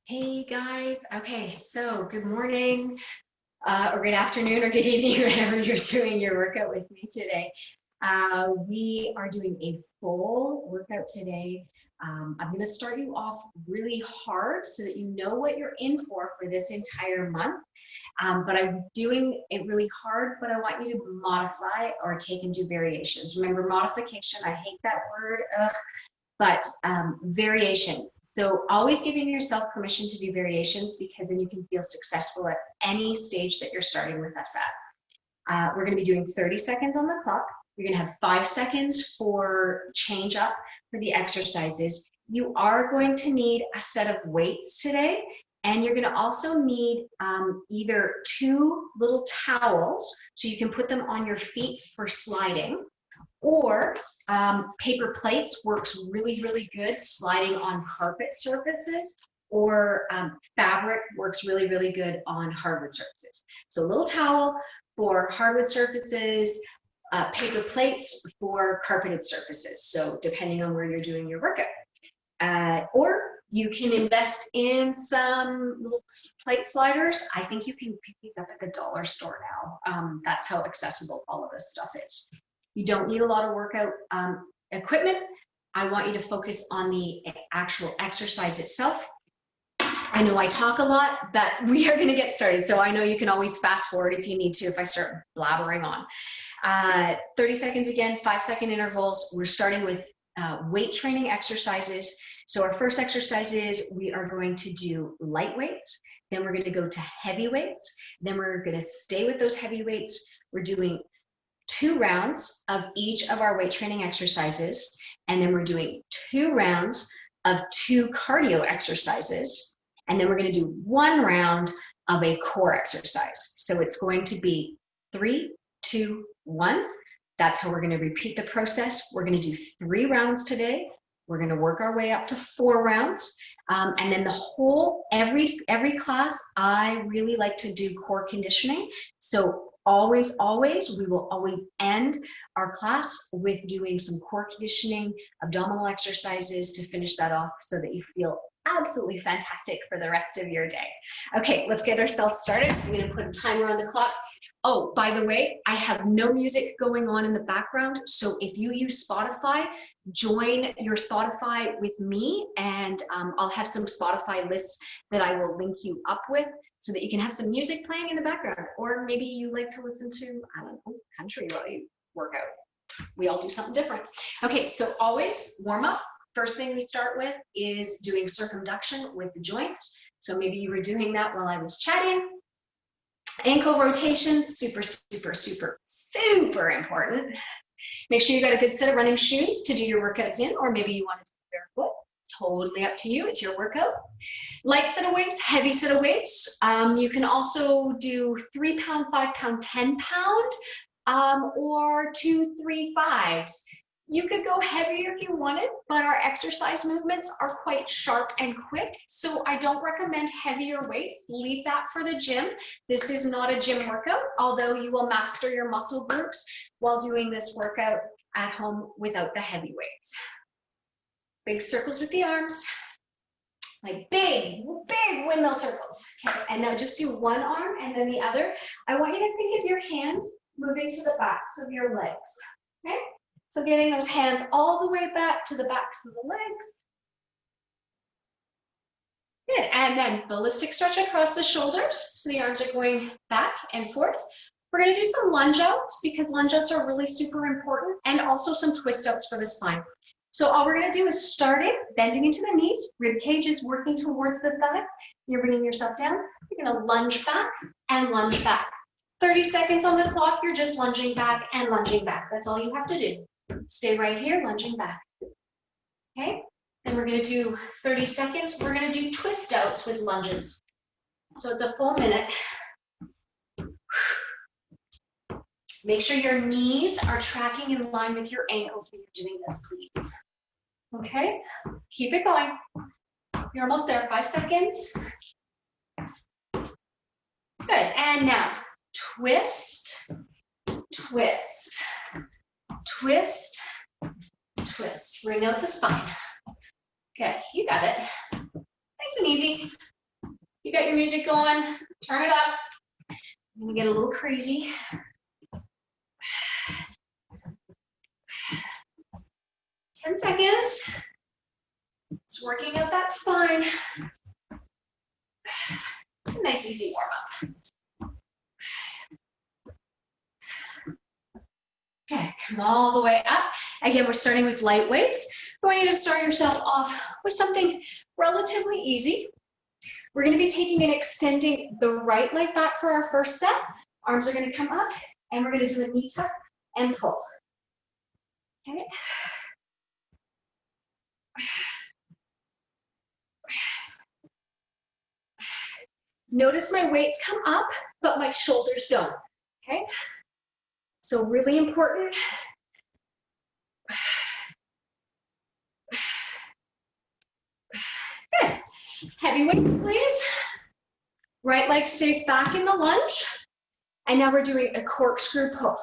Hey guys, okay, so good morning, or good afternoon, or good evening, whenever you're doing your workout with me today. We are doing a full workout today. I'm going to start you off really hard so that you know what you're in for this entire month. But I'm doing it really hard, but I want you to modify or take and do variations. Remember, modification, I hate that word. Ugh. But variations. So always giving yourself permission to do variations, because then you can feel successful at any stage that you're starting with us at. We're going to be doing 30 seconds on the clock. You're going to have 5 seconds for change up for the exercises. You are going to need a set of weights today, and you're going to also need either 2 little towels so you can put them on your feet for sliding, or paper plates works really, really good sliding on carpet surfaces, or fabric works really, really good on hardwood surfaces. So a little towel for hardwood surfaces, paper plates for carpeted surfaces. So depending on where you're doing your workout. Or you can invest in some little plate sliders. I think you can pick these up at the dollar store now. That's how accessible all of this stuff is. You don't need a lot of workout equipment. I want you to focus on the actual exercise itself. I know I talk a lot, but we are going to get started. So I know you can always fast forward if you need to, if I start blabbering on. 30 seconds again, 5-second intervals. We're starting with weight training exercises. So our first exercise is we are going to do light weights. Then we're going to go to heavy weights. Then we're going to stay with those heavy weights. We're doing 2 rounds of each of our weight training exercises, and then we're doing 2 rounds of 2 cardio exercises, and then we're going to do 1 round of a core exercise. So it's going to be 3, 2, 1. That's how we're going to repeat the process. We're going to do 3 rounds today. We're going to work our way up to 4 rounds. And then the whole, every class, I really like to do core conditioning. So always, we will always end our class with doing some core conditioning, abdominal exercises to finish that off so that you feel absolutely fantastic for the rest of your day. Okay, let's get ourselves started. I'm going to put a timer on the clock. Oh, by the way, I have no music going on in the background. So if you use Spotify, join your Spotify with me, and I'll have some Spotify lists that I will link you up with so that you can have some music playing in the background. Or maybe you like to listen to, I don't know, country while you work out. We all do something different. Okay, so always warm up. First thing we start with is doing circumduction with the joints. So maybe you were doing that while I was chatting. Ankle rotations, super, super, super, super important. Make sure you got a good set of running shoes to do your workouts in, or maybe you want to do it barefoot. Totally up to you. It's your workout. Light set of weights, heavy set of weights. You can also do 3 pound, 5 pound, 10 pound, or 2, 3, 5s. You could go heavier if you wanted, but our exercise movements are quite sharp and quick, so I don't recommend heavier weights. Leave that for the gym. This is not a gym workout, although you will master your muscle groups while doing this workout at home without the heavy weights. Big circles with the arms, like big, big windmill circles. Okay, and now just do one arm and then the other. I want you to think of your hands moving to the backs of your legs, okay? So getting those hands all the way back to the backs of the legs. Good, and then ballistic stretch across the shoulders. So the arms are going back and forth. We're gonna do some lunge outs, because lunge outs are really super important, and also some twist outs for the spine. So all we're gonna do is start it, bending into the knees, rib cage is working towards the thighs. You're bringing yourself down. You're gonna lunge back and lunge back. 30 seconds on the clock, you're just lunging back and lunging back. That's all you have to do. Stay right here, lunging back. Okay, then we're going to do 30 seconds. We're going to do twist outs with lunges. So it's a full minute. Make sure your knees are tracking in line with your ankles when you're doing this, please. Okay, keep it going. You're almost there, 5 seconds. Good, and now twist, twist, twist, twist. Bring out the spine. Good, you got it. Nice and easy. got your music going, turn it up. I'm gonna get a little crazy. 10 seconds. Just working out that spine. It's a nice, easy warm-up. Okay, come all the way up. Again, we're starting with light weights. I want you to start yourself off with something relatively easy. We're going to be taking and extending the right leg back for our first set. Arms are going to come up, and we're going to do a knee tuck and pull. Okay. Notice my weights come up, but my shoulders don't. Okay. So really important. Good. Heavy weights, please. Right leg stays back in the lunge. And now we're doing a corkscrew pull.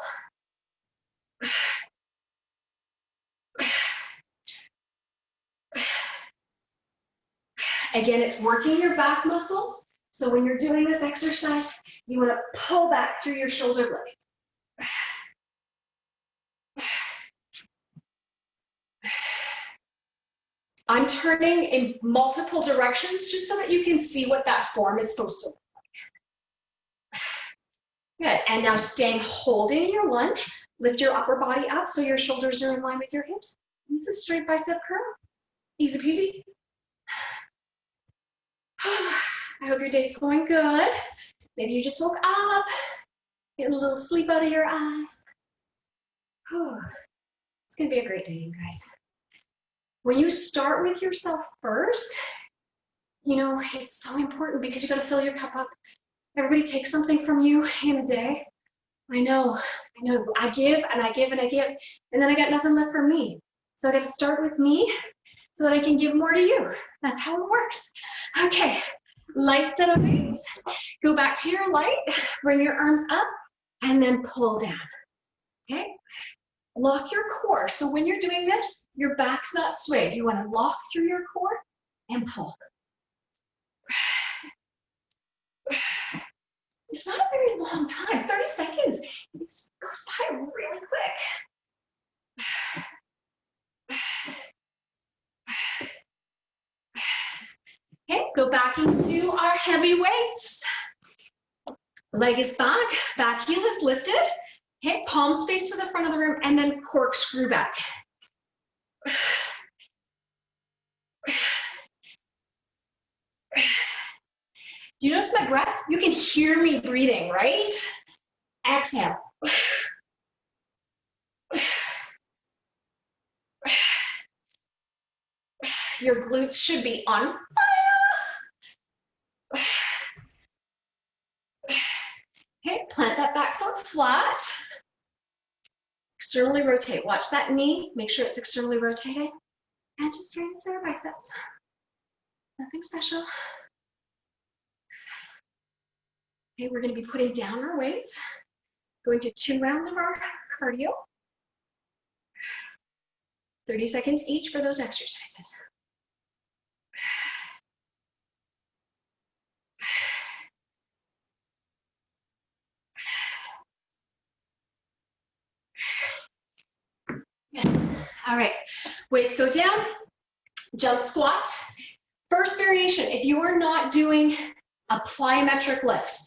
Again, it's working your back muscles. So when you're doing this exercise, you want to pull back through your shoulder blade. I'm turning in multiple directions just so that you can see what that form is supposed to look like. Good, and now staying holding your lunge, lift your upper body up so your shoulders are in line with your hips. It's a straight bicep curl, easy peasy. I hope your day's going good. Maybe you just woke up, getting a little sleep out of your eyes. It's gonna be a great day, you guys. When you start with yourself first, you know, it's so important because you gotta fill your cup up. Everybody takes something from you in a day. I know. I give and I give and I give, and then I got nothing left for me. So I gotta start with me so that I can give more to you. That's how it works. Okay, light set of weights. Go back to your light, bring your arms up, and then pull down, okay? Lock your core. So when you're doing this, your back's not swayed. You wanna lock through your core and pull. It's not a very long time, 30 seconds. It goes by really quick. Okay, go back into our heavy weights. Leg is back heel is lifted. Okay, palms face to the front of the room and then corkscrew back. Do you notice my breath? You can hear me breathing, right? Exhale. Your glutes should be on fire. Okay, plant that back foot flat. Externally rotate. Watch that knee. Make sure it's externally rotated. And just straighten into our biceps. Nothing special. Okay, we're going to be putting down our weights. Going to 2 rounds of our cardio. 30 seconds each for those exercises. All right, weights go down, jump squat. First variation, if you are not doing a plyometric lift,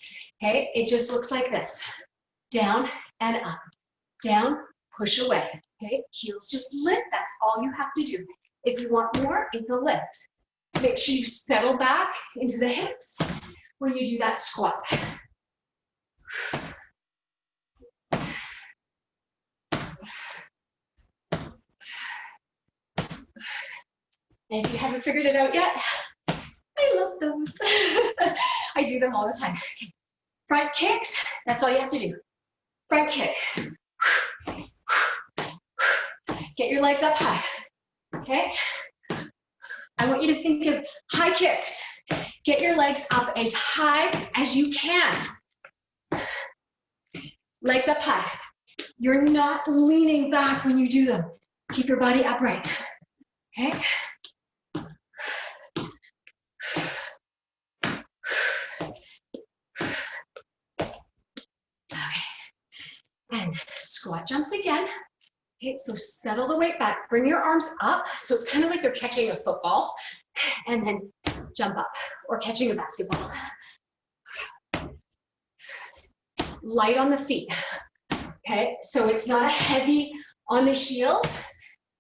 okay, it just looks like this. Down and up, down, push away, okay? Heels just lift, that's all you have to do. If you want more, it's a lift. Make sure you settle back into the hips when you do that squat. And if you haven't figured it out yet, I love those. I do them all the time. Front kicks, that's all you have to do. Front kick. Get your legs up high, okay? I want you to think of high kicks. Get your legs up as high as you can. Legs up high. You're not leaning back when you do them. Keep your body upright, okay? Squat jumps again. Okay, so settle the weight back. Bring your arms up. So it's kind of like you're catching a football and then jump up, or catching a basketball. Light on the feet. Okay, so it's not heavy on the heels.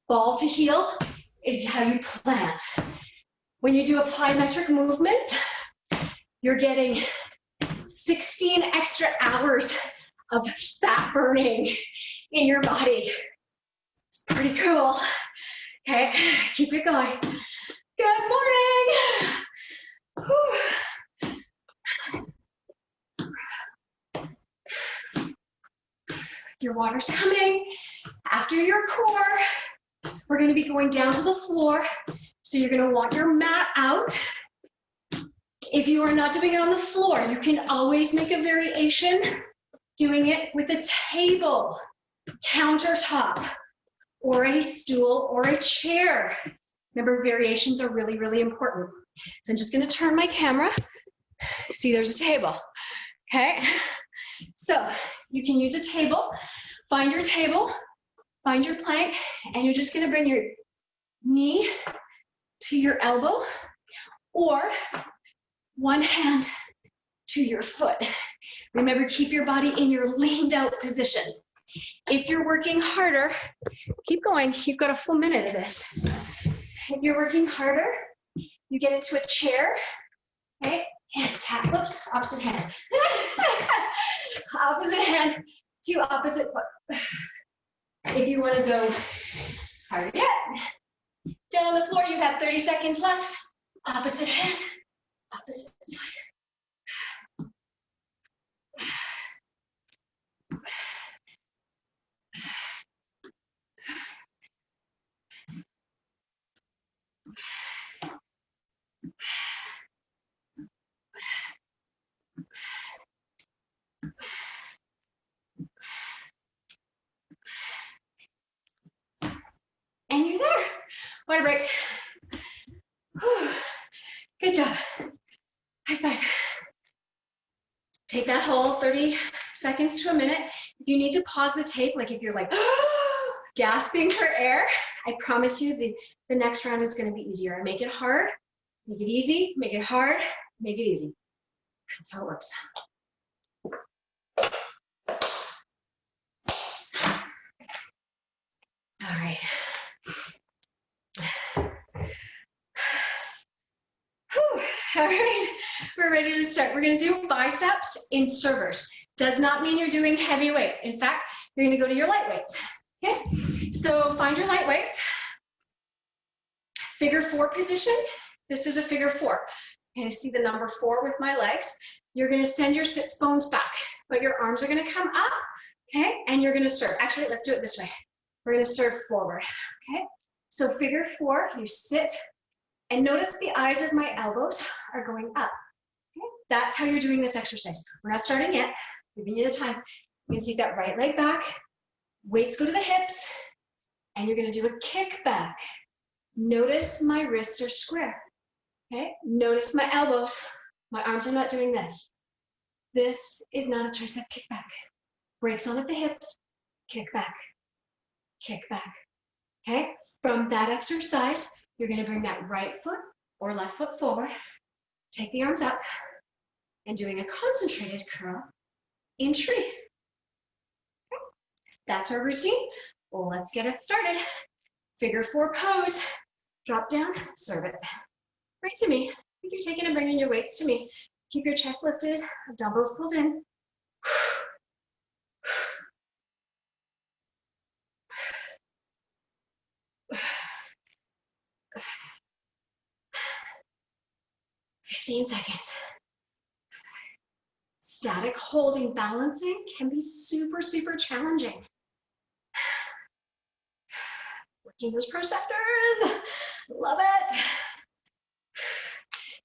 Ball to heel is how you plant. When you do a plyometric movement, you're getting 16 extra hours of fat burning in your body. It's pretty cool. Okay, keep it going. Good morning. Whew. Your water's coming. After your core, we're going to be going down to the floor. So you're going to want your mat out. If you are not doing it on the floor, you can always make a variation doing it with a table, countertop, or a stool, or a chair. Remember, variations are really, really important. So I'm just going to turn my camera. See, there's a table. Okay? So you can use a table. Find your table, find your plank, and you're just going to bring your knee to your elbow, or one hand to your foot. Remember, keep your body in your leaned out position. If you're working harder, keep going. You've got a full minute of this. If you're working harder, you get into a chair, okay? And tap, whoops, opposite hand. Opposite hand to opposite foot. If you want to go harder yet, down on the floor, you have 30 seconds left. Opposite hand, opposite foot. And you're there. Water break. Whew. Good job. High five. Take that whole 30 seconds to a minute. If you need to pause the tape, like if you're like gasping for air, I promise you the next round is going to be easier. Make it hard, make it easy, make it hard, make it easy. That's how it works. All right. All right, we're ready to start. We're going to do biceps in servers. Does not mean you're doing heavy weights. In fact, you're going to go to your light weights. Okay, so find your light weights. Figure 4 position. This is a figure 4. Can you see the number 4 with my legs? You're going to send your sits bones back, but your arms are going to come up. Okay, and you're going to serve. Actually, let's do it this way. We're going to serve forward. Okay, so figure 4. You sit. And notice the eyes of my elbows are going up. Okay? That's how you're doing this exercise. We're not starting yet. We're giving you the time. You're going to take that right leg back. Weights go to the hips. And you're going to do a kick back. Notice my wrists are square. Okay? Notice my elbows. My arms are not doing this. This is not a tricep kickback. Brakes on at the hips. Kick back. Kick back. Okay? From that exercise, you're going to bring that right foot or left foot forward, take the arms up, and doing a concentrated curl in tree. Okay. That's our routine. Well, let's get it started. Figure 4 pose, drop down, serve it. Right to me. I think you're taking and bringing your weights to me. Keep your chest lifted, dumbbells pulled in. 15 seconds. Static holding, balancing can be super, super challenging. Working those proceptors. Love it.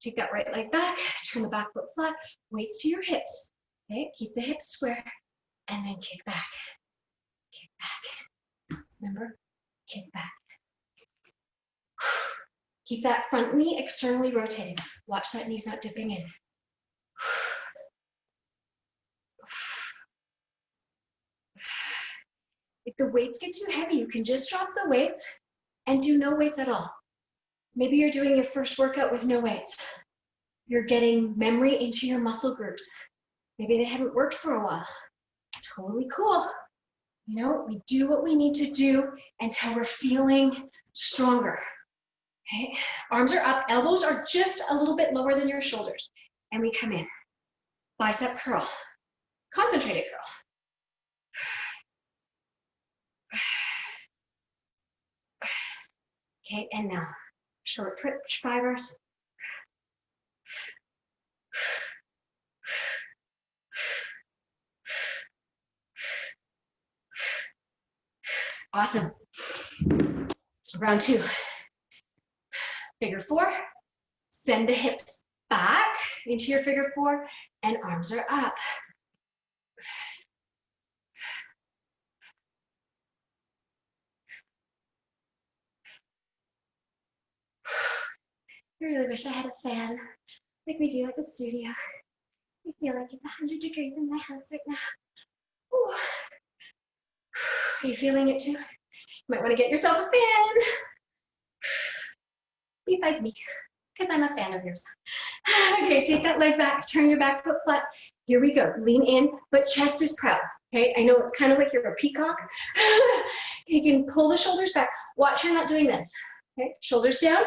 Take that right leg back, turn the back foot flat, weights to your hips. Okay, keep the hips square, and then kick back. Kick back. Remember, kick back. Keep that front knee externally rotating. Watch that knee's not dipping in. If the weights get too heavy, you can just drop the weights and do no weights at all. Maybe you're doing your first workout with no weights. You're getting memory into your muscle groups. Maybe they haven't worked for a while. Totally cool. You know, we do what we need to do until we're feeling stronger. Okay, arms are up, elbows are just a little bit lower than your shoulders. And we come in. Bicep curl, concentrated curl. Okay, and now short twitch fibers. Awesome. Round two. Figure four. Send the hips back into your figure four and arms are up. I really wish I had a fan like we do at the studio. I feel like it's 100 degrees in my house right now. Ooh. Are you feeling it too? You might want to get yourself a fan. Besides me, because I'm a fan of yours. Okay, take that leg back, turn your back foot flat. Here we go, lean in, but chest is proud. Okay, I know it's kind of like you're a peacock. You can pull the shoulders back. Watch you're not doing this. Okay, shoulders down.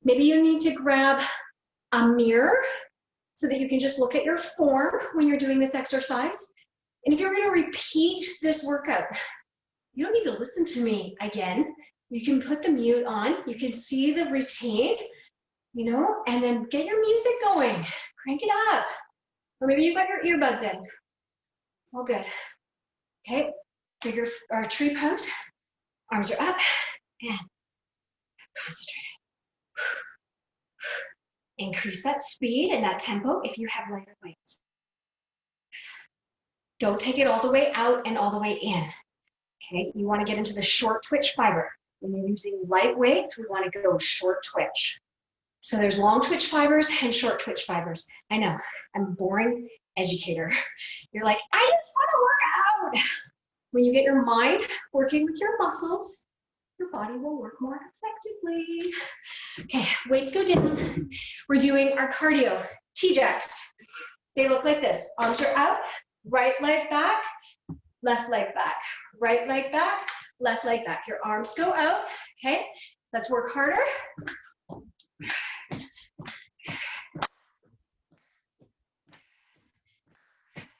Maybe you need to grab a mirror so that you can just look at your form when you're doing this exercise. And if you're going to repeat this workout, you don't need to listen to me again. You can put the mute on. You can see the routine, you know, and then get your music going. Crank it up. Or maybe you've got your earbuds in. It's all good. Okay, figure or tree pose. Arms are up and concentrate. Increase that speed and that tempo if you have lighter weights. Don't take it all the way out and all the way in. Okay, you want to get into the short twitch fiber. When you're using light weights, we want to go short twitch. So there's long twitch fibers and short twitch fibers. I know, I'm a boring educator. You're like, I just want to work out. When you get your mind working with your muscles, your body will work more effectively. Okay, weights go down. We're doing our cardio, T-jacks. They look like this. Arms are out, right leg back, left leg back, right leg back, left leg back. Your arms go out, okay? Let's work harder.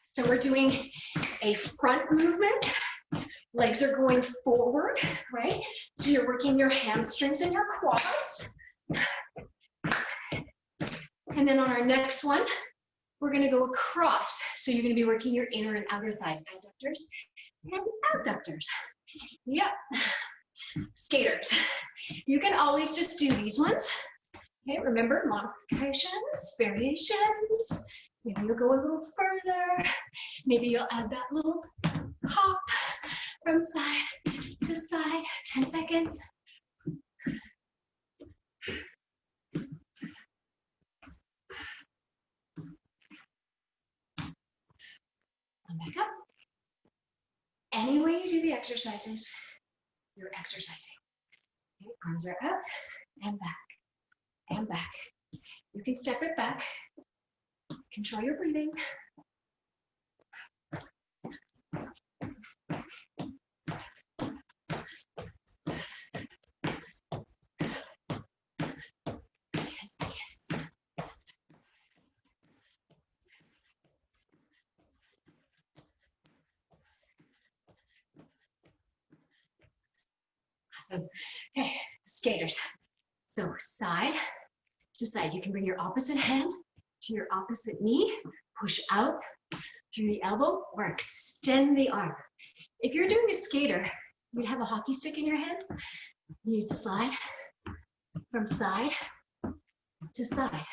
So we're doing a front movement. Legs are going forward, right? So you're working your hamstrings and your quads. And then on our next one, we're gonna go across. So you're gonna be working your inner and outer thighs, adductors and abductors. Yep. Skaters. You can always just do these ones. Okay, remember modifications, variations. Maybe you'll go a little further. Maybe you'll add that little hop from side to side, 10 seconds. Come back up. Any way you do the exercises, you're exercising. Okay, arms are up and back and back. You can step it back. Control your breathing. 10 seconds. Awesome. Okay, skaters. So side to side. You can bring your opposite hand to your opposite knee, push out through the elbow or extend the arm. If you're doing a skater, you'd have a hockey stick in your hand. You'd slide from side to side.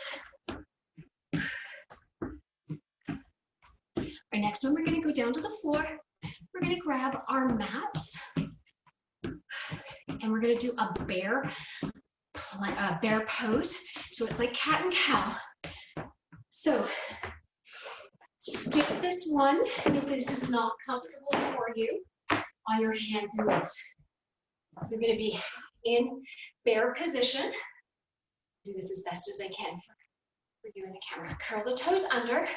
Our next one, we're gonna go down to the floor. We're gonna grab our mats and we're gonna do a bear pose. So it's like cat and cow. So skip this one if this is not comfortable for you. on your hands and knees. You're going to be in bear position. Do this as best as I can for you in the camera. Curl the toes under.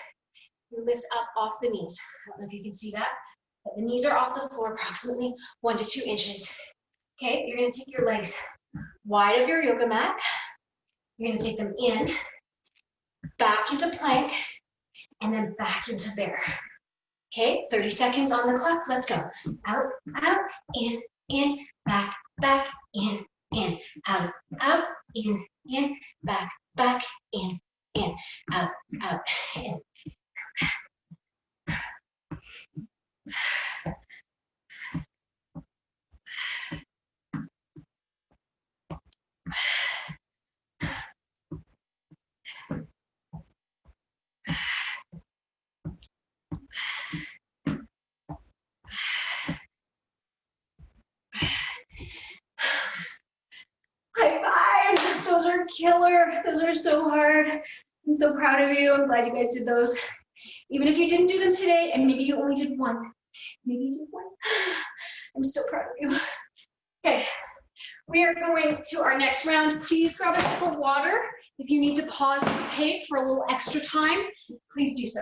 You lift up off the knees. I don't know if you can see that, but the knees are off the floor approximately 1 to 2 inches. Okay, you're going to take your legs wide of your yoga mat. You're going to take them in, back into plank, and then back into bear. Okay, 30 seconds on the clock. Let's go. Out, out, in, back, back, in, out, out, in, back, back, in, out, out, in. High fives. Those are killer. Those are so hard. I'm so proud of you. I'm glad you guys did those. Even if you didn't do them today, and maybe you only did one. Maybe you did one. I'm still proud of you. Okay, we are going to our next round. Please grab a sip of water. If you need to pause the tape for a little extra time, please do so.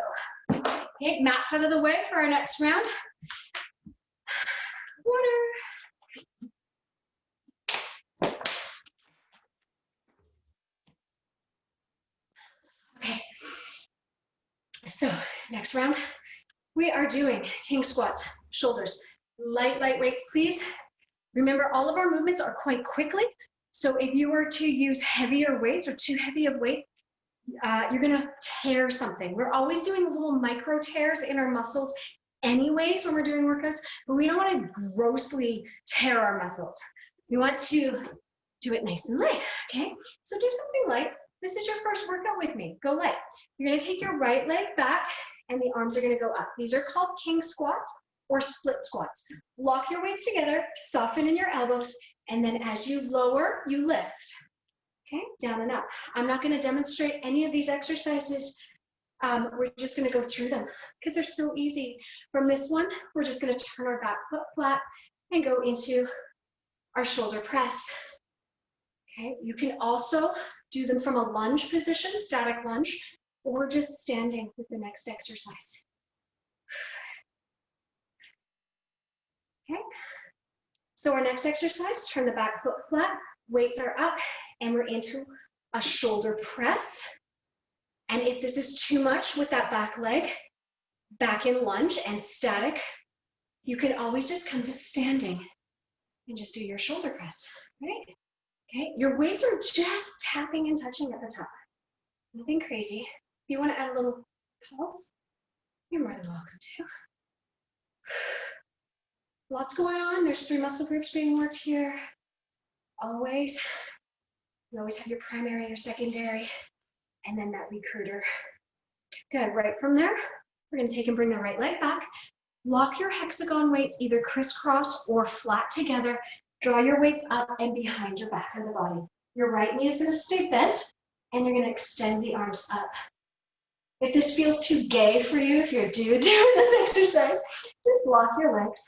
Okay, mats out of the way for our next round. Water. Okay, so next round, we are doing king squats, shoulders. Light weights, please. Remember, all of our movements are quite quickly. So if you were to use heavier weights or too heavy of weight, you're gonna tear something. We're always doing little micro tears in our muscles anyways when we're doing workouts, but we don't wanna grossly tear our muscles. We want to do it nice and light, okay? So do something light. This is your first workout with me. Go light. You're gonna take your right leg back and the arms are gonna go up. These are called king squats or split squats. Lock your weights together, soften in your elbows, and then as you lower, you lift. Okay, down and up. I'm not gonna demonstrate any of these exercises. We're just gonna go through them because they're so easy. From this one, we're just gonna turn our back foot flat and go into our shoulder press. Okay, you can also do them from a lunge position, static lunge, or just standing with the next exercise. Okay, so our next exercise, turn the back foot flat, weights are up, and we're into a shoulder press. And if this is too much with that back leg, back in lunge and static, you can always just come to standing and just do your shoulder press, right? Okay, your weights are just tapping and touching at the top. Nothing crazy. If you want to add a little pulse, you're more than welcome to. Lots going on. There's 3 muscle groups being worked here. Always. You always have your primary, your secondary, and then that recruiter. Good, right from there, we're gonna take and bring the right leg back. Lock your hexagon weights either crisscross or flat together. Draw your weights up and behind your back of the body. Your right knee is gonna stay bent, and you're gonna extend the arms up. If this feels too gay for you, if you're a dude doing this exercise, just lock your legs,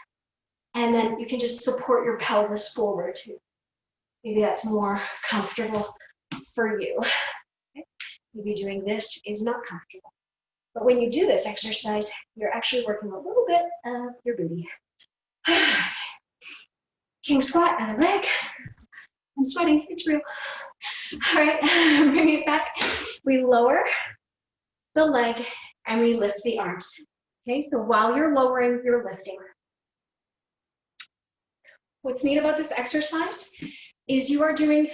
and then you can just support your pelvis forward too. Maybe that's more comfortable for you. Okay? Maybe doing this is not comfortable. But when you do this exercise, you're actually working a little bit of your booty. King squat, other leg. I'm sweating, it's real. All right, bring it back. We lower the leg and we lift the arms. Okay, so while you're lowering, you're lifting. What's neat about this exercise is you are doing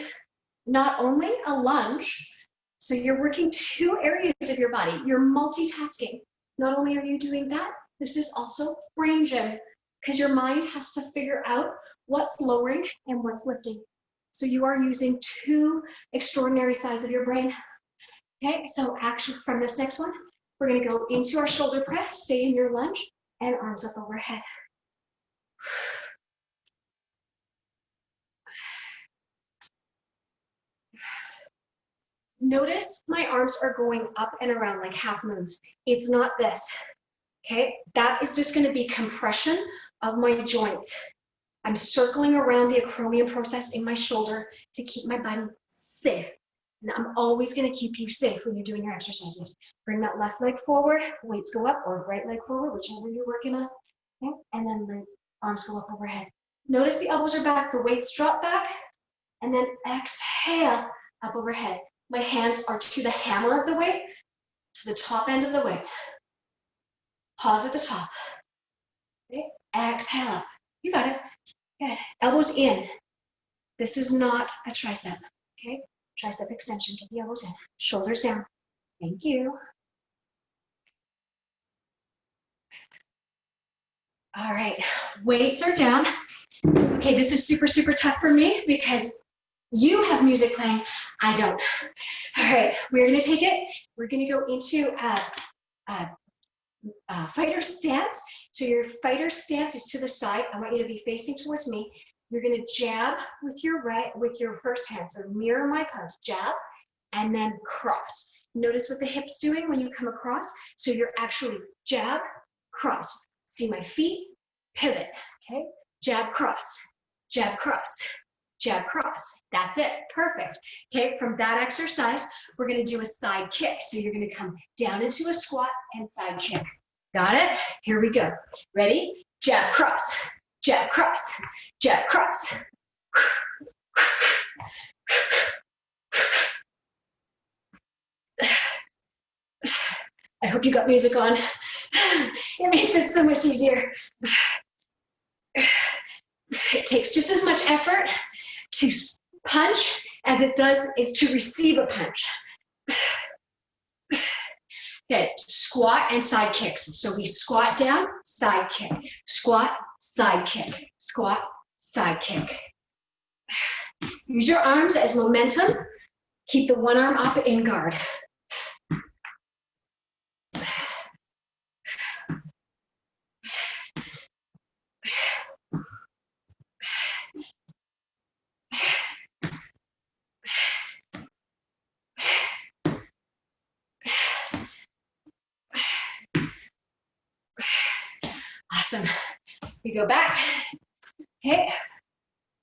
not only a lunge, so you're working 2 areas of your body. You're multitasking. Not only are you doing that, this is also brain gym because your mind has to figure out what's lowering and what's lifting. So you are using 2 extraordinary sides of your brain. Okay, so actually from this next one, we're gonna go into our shoulder press, stay in your lunge, and arms up overhead. Notice my arms are going up and around like half moons. It's not this. Okay, that is just gonna be compression of my joints. I'm circling around the acromion process in my shoulder to keep my body safe. And I'm always gonna keep you safe when you're doing your exercises. Bring that left leg forward, weights go up, or right leg forward, whichever you're working on. Okay? And then the arms go up overhead. Notice the elbows are back, the weights drop back, and then exhale up overhead. My hands are to the hammer of the weight, to the top end of the weight. Pause at the top. Okay? Exhale up. You got it. Good. Elbows in. This is not a tricep. Okay? Tricep extension. Get the elbows in. Shoulders down. Thank you. All right. Weights are down. Okay, this is super, super tough for me because you have music playing. I don't. All right. We're going to take it. We're going to go into fighter stance. So your fighter stance is to the side. I want you to be facing towards me. You're going to jab with your first hand. So mirror my punch, jab, and then cross. Notice what the hip's doing when you come across. So you're actually jab, cross. See my feet, pivot. Okay, jab, cross, jab, cross, jab, cross. That's it. Perfect. Okay, from that exercise, we're going to do a side kick. So you're going to come down into a squat and side kick. Got it? Here we go. Ready? Jab, cross, jab, cross, jab, cross. I hope you got music on. It makes it so much easier. It takes just as much effort to punch as it does is to receive a punch. Okay, squat and side kicks. So we squat down, side kick, squat, side kick, squat, side kick. Use your arms as momentum. Keep the one arm up in guard. Awesome. We go back. Okay,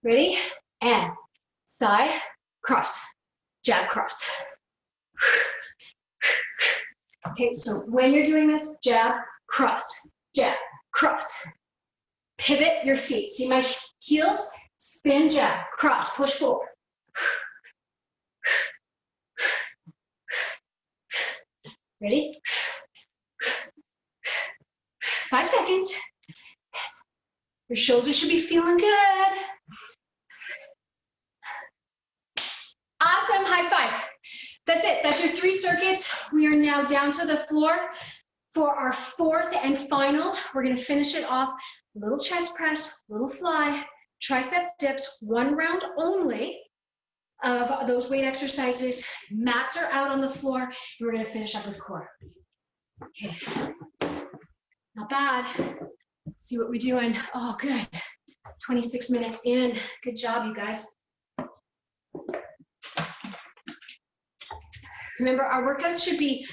ready? And side, cross, jab, cross. Okay, so when you're doing this, jab, cross, jab, cross. Pivot your feet. See my heels? Spin, jab, cross, push forward. Ready? 5 seconds. Your shoulders should be feeling good. Awesome, high five. That's it, that's your 3 circuits. We are now down to the floor for our 4th and final. We're gonna finish it off, little chest press, little fly, tricep dips, 1 round only of those weight exercises. Mats are out on the floor, and we're gonna finish up with core. Okay, not bad. See what we're doing. Oh, good. 26 minutes in. Good job, you guys. Remember, our workouts should be,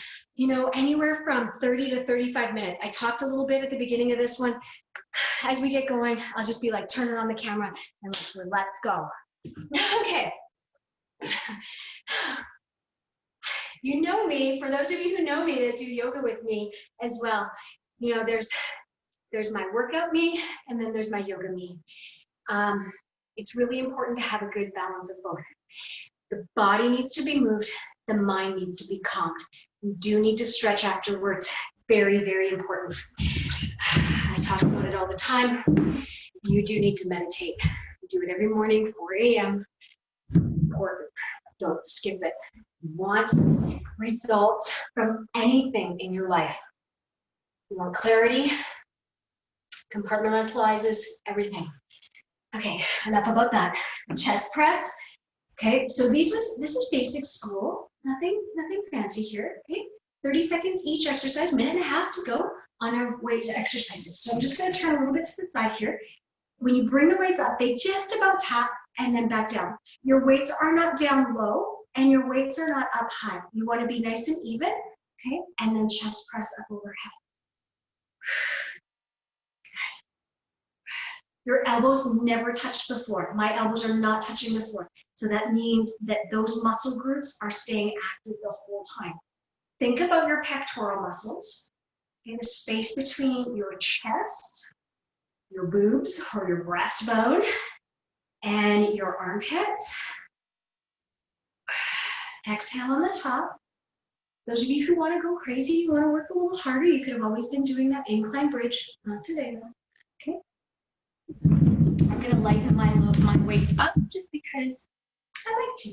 anywhere from 30 to 35 minutes. I talked a little bit at the beginning of this one. As we get going, I'll just be like, turn it on the camera and let's go. Okay. You know me, for those of you who know me that do yoga with me as well, there's my workout me and then there's my yoga me. It's really important to have a good balance of both. The body needs to be moved, the mind needs to be calmed. You do need to stretch afterwards. Very, very important. I talk about it all the time. You do need to meditate. You do it every morning, 4 a.m. It's important. Don't skip it. You want results from anything in your life. You want clarity, compartmentalizes everything. Okay, enough about that. Chest press. Okay, so this is basic school. Nothing fancy here. Okay, 30 seconds each exercise, minute and a half to go on our weight exercises. So I'm just going to turn a little bit to the side here. When you bring the weights up, they just about tap and then back down. Your weights are not down low and your weights are not up high. You want to be nice and even, okay? And then chest press up overhead. Your elbows never touch the floor. My elbows are not touching the floor. So that means that those muscle groups are staying active the whole time. Think about your pectoral muscles in the space between your chest, your boobs or your breastbone, and your armpits. Exhale on the top. Those of you who want to go crazy, you want to work a little harder, you could have always been doing that incline bridge. Not today though. Okay. I'm going to lighten my weights up just because I like to.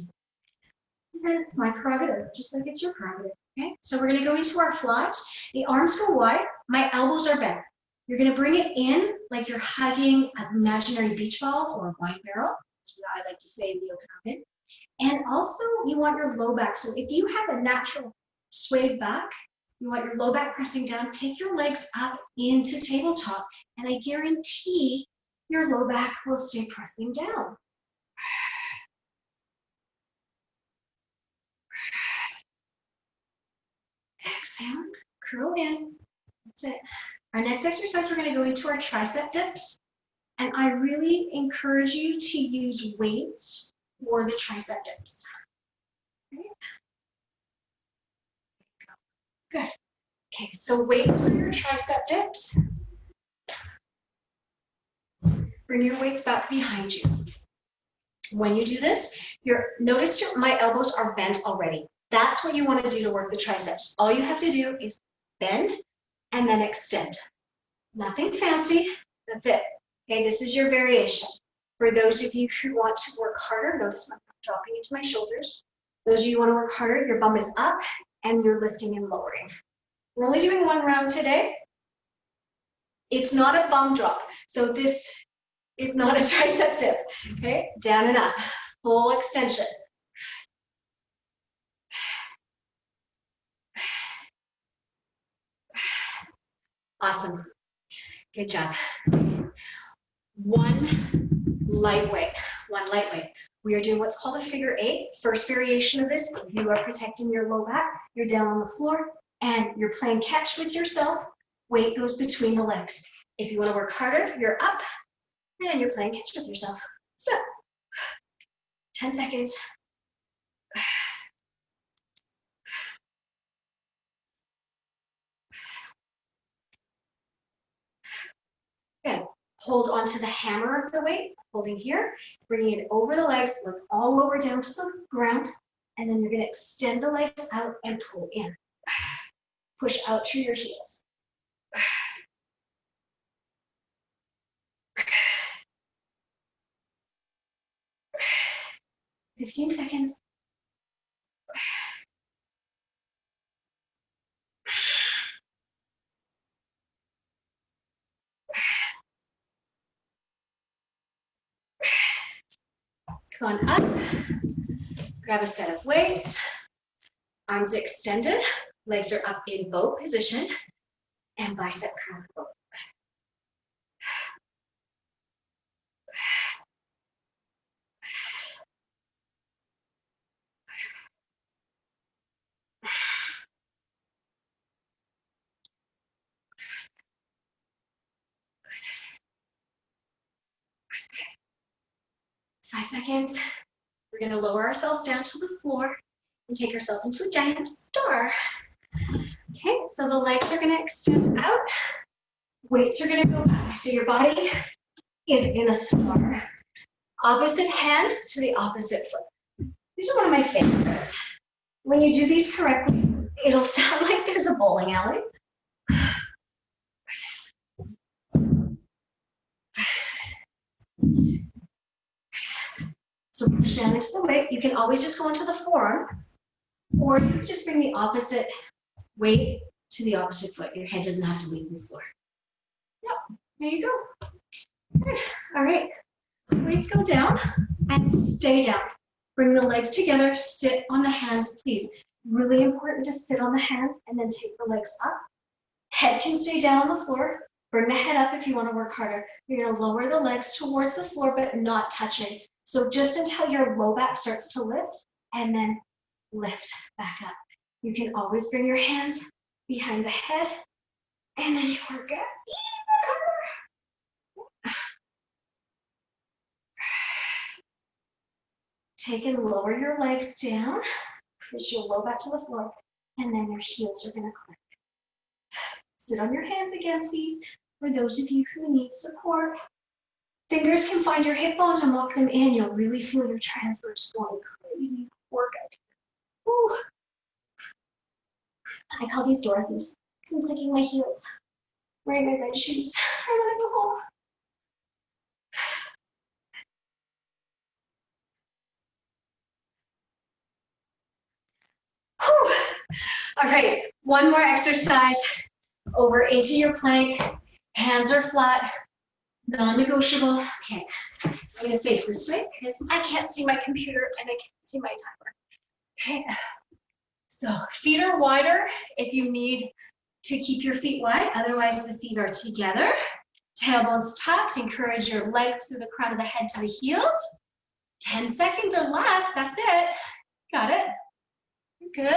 And it's my prerogative, just like it's your prerogative. Okay, so we're going to go into our flat. The arms go wide. My elbows are bent. You're going to bring it in like you're hugging an imaginary beach ball or a wine barrel. That's what I like to say in the yoga method. And also, you want your low back. So if you have a natural swayed back, you want your low back pressing down. Take your legs up into tabletop, and I guarantee your low back will stay pressing down. Exhale, curl in. That's it. Our next exercise, we're going to go into our tricep dips. And I really encourage you to use weights for the tricep dips. Okay. Good. Okay, so weights for your tricep dips. Bring your weights back behind you. When you do this, notice my elbows are bent already. That's what you want to do to work the triceps. All you have to do is bend and then extend. Nothing fancy. That's it. Okay, this is your variation. For those of you who want to work harder, notice my bum dropping into my shoulders. Those of you who want to work harder, your bum is up and you're lifting and lowering. We're only doing one round today. It's not a bum drop. So this is not a tricep dip. Okay, down and up, full extension. Awesome. Good job. One lightweight. We are doing what's called a figure eight. First variation of this, you are protecting your low back. You're down on the floor and you're playing catch with yourself. Weight goes between the legs. If you want to work harder, you're up and you're playing catch with yourself. Stop. 10 seconds. Good. Hold onto the hammer of the weight, holding here, bringing it over the legs. Let's all lower down to the ground. And then you're going to extend the legs out and pull in. Push out through your heels. 15 seconds. Come on up. Grab a set of weights. Arms extended. Legs are up in bow position. And bicep curl both. Five seconds. We're going to lower ourselves down to the floor and take ourselves into a giant star. Okay, so the legs are going to extend out. Weights are going to go back. So your body is in a star. Opposite hand to the opposite foot. These are one of my favorites. When you do these correctly, it'll sound like there's a bowling alley. So push down into the weight. You can always just go into the forearm, or you can just bring the opposite weight to the opposite foot. Your head doesn't have to leave the floor. Yep, there you go. Good. All right, weights go down and stay down. Bring the legs together, sit on the hands, please. Really important to sit on the hands and then take the legs up. Head can stay down on the floor. Bring the head up if you want to work harder. You're going to lower the legs towards the floor, but not touching. So just until your low back starts to lift, and then lift back up. You can always bring your hands behind the head And then you work out even harder. Take and lower your legs down. Push your low back to the floor. And then your heels are gonna click. Sit on your hands again, please. For those of you who need support, fingers can find your hip bones and lock them in. You'll really feel your transverse going crazy workout. Woo. I call these Dorothy's because I'm clicking my heels, wearing my red shoes. I want to go home. Whew. All right, one more exercise. Over into your plank. Hands are flat. Non-negotiable. Okay, I'm going to face this way because I can't see my computer and I can't see my timer. Okay, so feet are wider if you need to keep your feet wide. Otherwise, the feet are together. Tailbones tucked. Encourage your length through the crown of the head to the heels. 10 seconds are left. That's it. Got it. Good.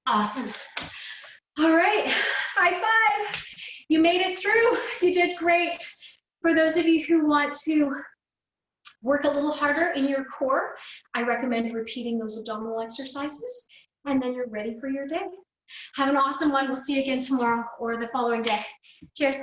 Awesome. All right, high five. You made it through. You did great. For those of you who want to work a little harder in your core, I recommend repeating those abdominal exercises, and then you're ready for your day. Have an awesome one. We'll see you again tomorrow or the following day. Cheers.